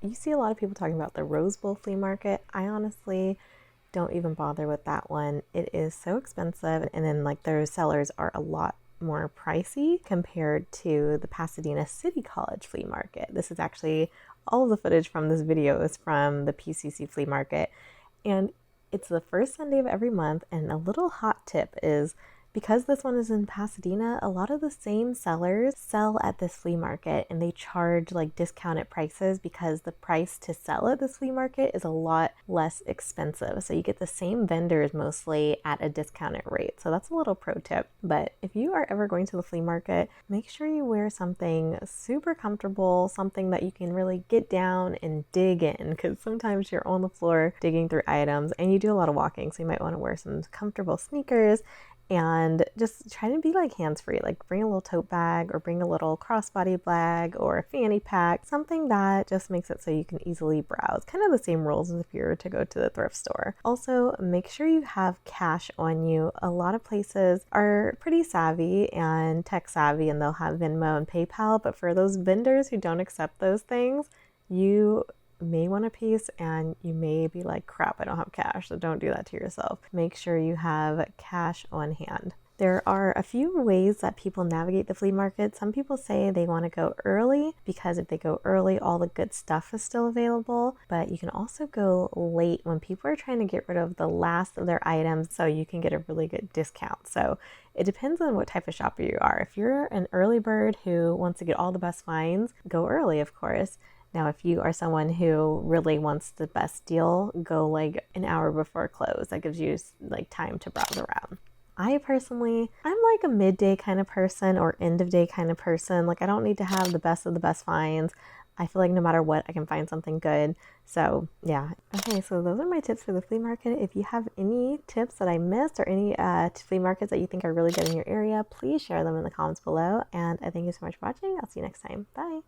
you see a lot of people talking about the Rose Bowl Flea Market. I honestly don't even bother with that one. It is so expensive, and then like their sellers are a lot more pricey compared to the Pasadena City College Flea Market. This is actually all of the footage from this video is from the PCC Flea Market, and it's the first Sunday of every month. And a little hot tip is because this one is in Pasadena, a lot of the same sellers sell at this flea market and they charge like discounted prices because the price to sell at this flea market is a lot less expensive. So you get the same vendors mostly at a discounted rate. So that's a little pro tip. But if you are ever going to the flea market, make sure you wear something super comfortable, something that you can really get down and dig in, because sometimes you're on the floor digging through items and you do a lot of walking. So you might want to wear some comfortable sneakers and just try to be like hands-free, like bring a little tote bag or bring a little crossbody bag or a fanny pack, something that just makes it so you can easily browse. Kind of the same rules as if you were to go to the thrift store. Also, make sure you have cash on you. A lot of places are pretty savvy and tech savvy and they'll have Venmo and PayPal, but for those vendors who don't accept those things, you may want a piece and you may be like, crap, I don't have cash. So don't do that to yourself. Make sure you have cash on hand. There are a few ways that people navigate the flea market. Some people say they want to go early because if they go early, all the good stuff is still available. But you can also go late when people are trying to get rid of the last of their items so you can get a really good discount. So it depends on what type of shopper you are. If you're an early bird who wants to get all the best finds, go early, of course. Now, if you are someone who really wants the best deal, go like an hour before close. That gives you like time to browse around. I'm like a midday kind of person or end of day kind of person. Like I don't need to have the best of the best finds. I feel like no matter what, I can find something good. So yeah. Okay, so those are my tips for the flea market. If you have any tips that I missed or any flea markets that you think are really good in your area, please share them in the comments below. And I thank you so much for watching. I'll see you next time. Bye.